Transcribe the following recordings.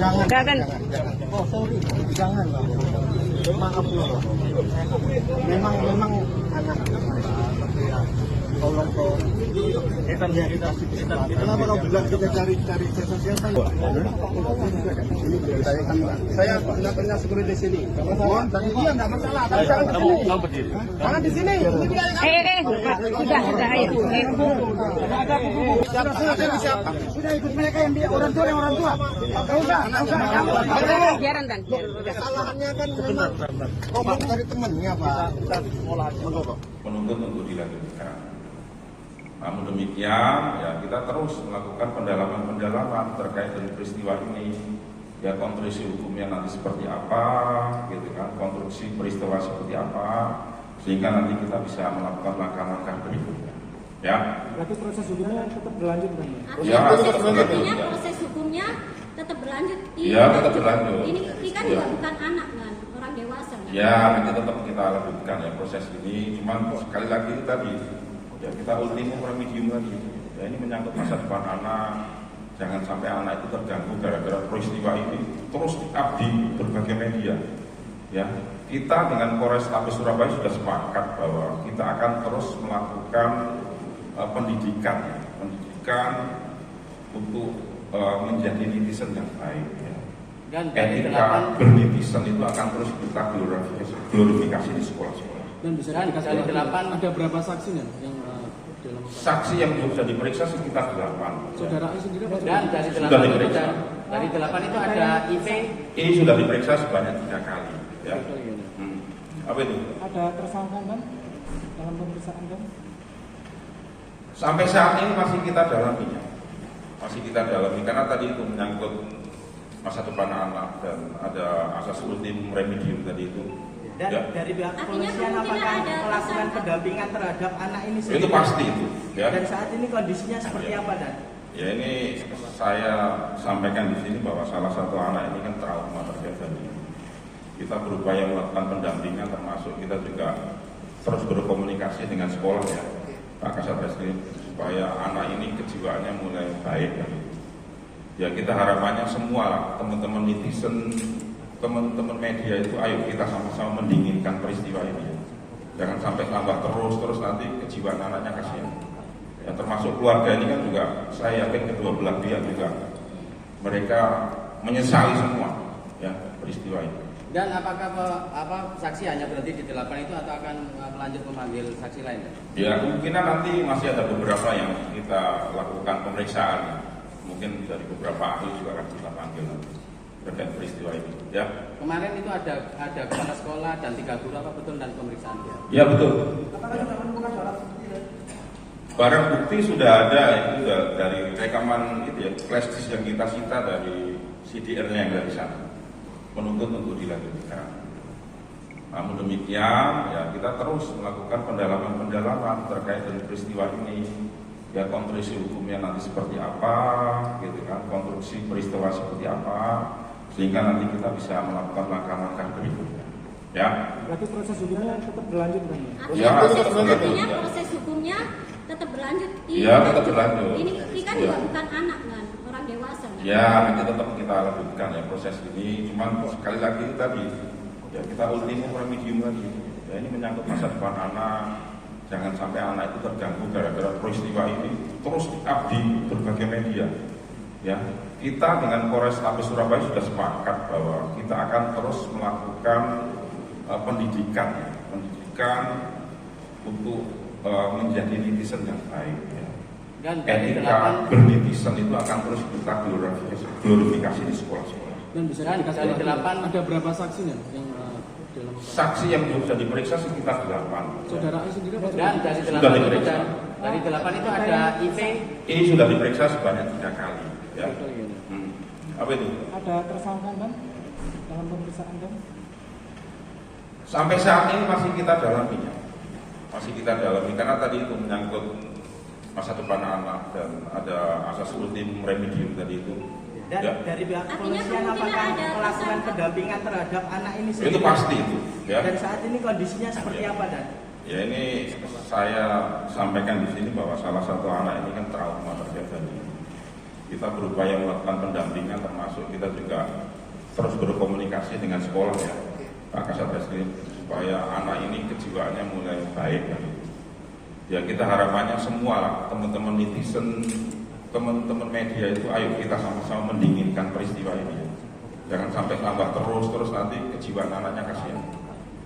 Jangan. Jangan. Oh, sorry. Jangan. Maaf loh. Memang anak. Tolong toh. Kenapa kau bilang kita cari siapa? Saya benar-benar security di sini. Tadi dia nggak masalah. Jangan berdiri. Jangan di sini. Sudah, ayo. Siapa? Sudah ikut mereka yang dia orang tua. Enggak. Biaran dan. Kesalahannya kan memang. Oh, dari temannya Pak. Menuntut untuk dilanjutkan. Namun demikian, ya kita terus melakukan pendalaman terkait dengan peristiwa ini. Ya konstruksi hukumnya nanti seperti apa, gitu kan? Konstruksi peristiwa seperti apa, sehingga nanti kita bisa melakukan langkah-langkah berikutnya. Ya. Berarti proses hukumnya tetap berlanjut kan? Ya, proses hukumnya tetap berlanjut. Iya, tetap berlanjut. Ini kan juga bukan anak kan, orang dewasa. Kan? Ya, nanti tetap kita lanjutkan ya proses ini. Cuman sekali lagi tadi, ya kita ultimum remedium lagi. Ya ini menyangkut masa depan anak. Jangan sampai anak itu terganggu gara-gara peristiwa ini. Terus diabdi berbagai media. Ya, kita dengan Polrestabes Surabaya sudah sepakat bahwa kita akan terus melakukan pendidikan untuk menjadi netizen yang baik. Ya. Dan etika bernetizen itu akan terus kita glorifikasi di sekolah-sekolah. Dan bisa dikasih 8 ada berapa saksi yang dalam saksi yang sudah diperiksa sekitar 8. Saudara sendiri dan dari 8 sudah diperiksa. Dari 8 itu ada IP. Ini sudah diperiksa sebanyak 3 kali. Ya. Apa itu? Ada tersangka kan dalam pemeriksaan kan? Sampai saat ini masih kita dalaminya. Masih kita dalami karena tadi itu menyangkut masa depan anak dan ada asas ultimum remedium tadi itu. Dan ya. Dari pihak kepolisian apakah melakukan pendampingan terhadap anak ini sendiri? Itu pasti itu. Ya. Dan saat ini kondisinya seperti apa Dan? Ya ini saya sampaikan di sini bahwa salah satu anak ini kan trauma terjadi. Kita berupaya melakukan pendampingan termasuk kita juga terus berkomunikasi dengan sekolah ya Pak Kasat Reskrim supaya anak ini kejiwaannya mulai baik. Ya kita harapannya semua teman-teman netizen, teman-teman media itu ayo kita sama-sama mendinginkan peristiwa ini. Jangan sampai tambah terus nanti kejiwaan anaknya kasihan. Ya termasuk keluarga ini kan juga saya yakin kedua belah pihak juga mereka menyesali semua ya peristiwa ini. Dan apakah saksi hanya berhenti di 8 itu atau akan melanjut memanggil saksi lain? Ya kemungkinan nanti masih ada beberapa yang kita lakukan pemeriksaan. Mungkin dari beberapa ahli juga akan kita panggil terkait peristiwa ini. Ya. Kemarin itu ada kepala sekolah dan 3 guru apa betul dan pemeriksaan? Ya betul. Barang bukti sudah ada itu dari rekaman itu ya flash disk yang kita sita dari CDR-nya yang dari sana. Menuntut untuk dilanjutkan. Namun demikian, ya kita terus melakukan pendalaman terkait dengan peristiwa ini. Ya konstruksi hukumnya nanti seperti apa, gitu kan? Konstruksi peristiwa seperti apa, sehingga nanti kita bisa melakukan langkah-langkah berikutnya. Ya. Berarti proses hukumnya tetap berlanjut kan? Ya, proses hukumnya tetap berlanjut. Iya, tetap berlanjut. Ini kan juga bukan anak kan, orang dewasa. Kan? Ya, nanti tetap kita lanjutkan ya proses ini. Cuman sekali lagi tadi, ya kita ultimum remedium lagi. Ya ini menyangkut masa depan anak. Jangan sampai anak itu terganggu gara-gara peristiwa ini. Terus diabdi berbagai media. Ya, kita dengan Polrestabes Surabaya sudah sepakat bahwa kita akan terus melakukan pendidikan untuk menjadi netizen yang baik. Ya. Dan dari etika bernetizen itu akan terus kita glorifikasi di sekolah-sekolah. Dan bisa dikasih 8 ada berapa saksi yang dalam saksi yang sudah diperiksa sekitar 8. Saudara sendiri dan dari 8 sudah diperiksa. Dari 8 itu ada IP. Ini sudah diperiksa sebanyak 3 kali. Ya. Apa itu? Ada tersangka kan dalam pemeriksaan kan? Sampai saat ini masih kita dalaminya. Masih kita dalami karena tadi itu menyangkut masa depan anak dan ada asas ultimum remedium tadi itu. Dan ya. Dari pihak kepolisian apakah melakukan pendampingan terhadap anak ini sendiri? Itu pasti itu. Ya. Dan saat ini kondisinya seperti apa Dan? Ya ini saya sampaikan di sini bahwa salah satu anak ini kan trauma terjadi. kita berupaya melakukan pendampingan, termasuk kita juga terus berkomunikasi dengan sekolah ya, Pak Kasat Reskrim, supaya anak ini kejiwaannya mulai baik. Ya kita harapannya semua lah, teman-teman netizen, teman-teman media itu, ayo kita sama-sama mendinginkan peristiwa ini. Jangan sampai tambah terus nanti kejiwaan anaknya kasihan.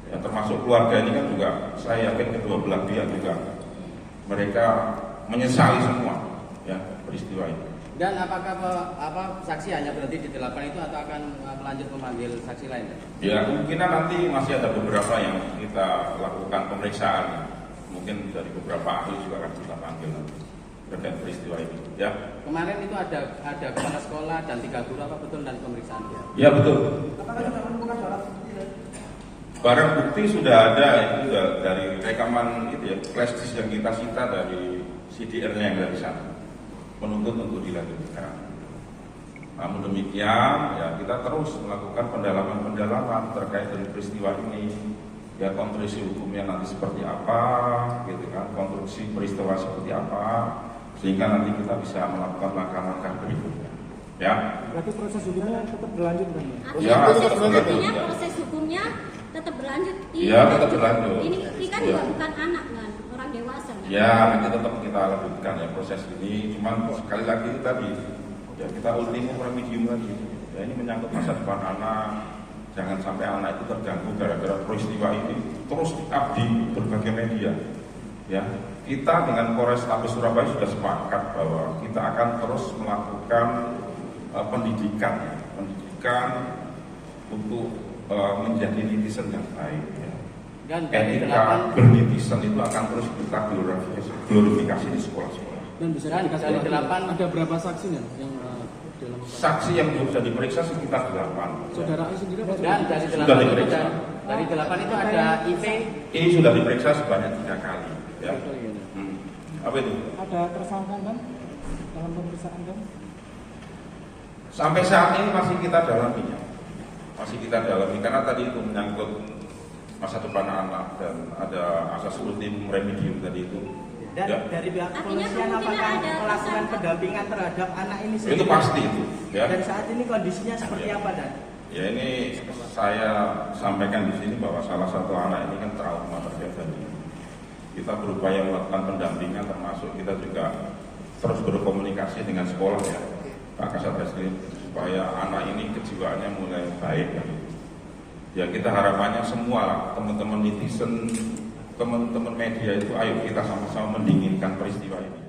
Ya, termasuk keluarga ini kan juga, saya yakin kedua belah pihak juga mereka menyesali semua ya peristiwa ini. Dan apakah saksi hanya berhenti di 8 itu atau akan melanjut memanggil saksi lain? Ya kemungkinan nanti masih ada beberapa yang kita lakukan pemeriksaan. Mungkin dari beberapa ahli juga akan kita panggil terkait peristiwa ini. Ya. Kemarin itu ada kepala sekolah dan 3 guru, apa betul dan pemeriksaan? Ya betul. Barang bukti sudah ada, itu sudah dari rekaman itu ya, flash disk yang kita sita dari CDR-nya yang dari sana, menuntut untuk dilanjutkan. Namun demikian, ya kita terus melakukan pendalaman terkait dari peristiwa ini, ya konstruksi hukumnya nanti seperti apa, gitu kan, konstruksi peristiwa seperti apa, sehingga nanti kita bisa melakukan langkah-langkah berikutnya. Ya. Berarti proses hukumnya tetap berlanjut kan? Ya, artinya proses hukumnya tetap berlanjut. Iya, tetap berlanjut. Ini kan juga bukan anak kan, orang dewasa kan? Ya, nanti tetap kita lanjutkan ya proses ini. Cuman sekali lagi itu tadi, ya kita ultimum remedium lagi. Ya ini menyangkut masa depan anak. Jangan sampai anak itu terganggu gara-gara peristiwa ini. Terus diabdi berbagai media. Ya, kita dengan Polrestabes Surabaya sudah sepakat bahwa kita akan terus melakukan pendidikan untuk menjadi netizen yang baik. Ya. Dan dari Etika 8 bernetizen itu akan terus kita glorifikasi di sekolah-sekolah. Dan bisa Dan dikasih dari lagi, 8 ada berapa saksinya yang dalam Saksi yang sudah diperiksa sekitar 8. saudara I sendiri apa? dan dari 8 Sudah itu diperiksa. dari 8 itu ada IV. Ini sudah diperiksa sebanyak 3 kali. Ya. Iya. Apa itu? Ada tersangka kan dalam pemeriksaan kan? Sampai saat ini masih kita dalaminya. Masih kita dalami karena tadi itu menyangkut masa depan anak dan ada asas ultimum remedium tadi itu. Dan Ya. dari pihak Artinya kepolisian kemungkinan apakah ada melakukan tersangka. pendampingan terhadap anak ini sendiri? Itu pasti itu. Ya. Dan saat ini kondisinya seperti Ya. apa dan? Ya ini saya sampaikan di sini bahwa salah satu anak ini kan trauma terjadi. Kita berupaya melakukan pendampingan, termasuk kita juga terus berkomunikasi dengan sekolah ya, Pak Kasat Reskrim, supaya anak ini kejiwaannya mulai baik. Ya kita harapannya semua lah, teman-teman netizen, teman-teman media itu, ayo kita sama-sama mendinginkan peristiwa ini.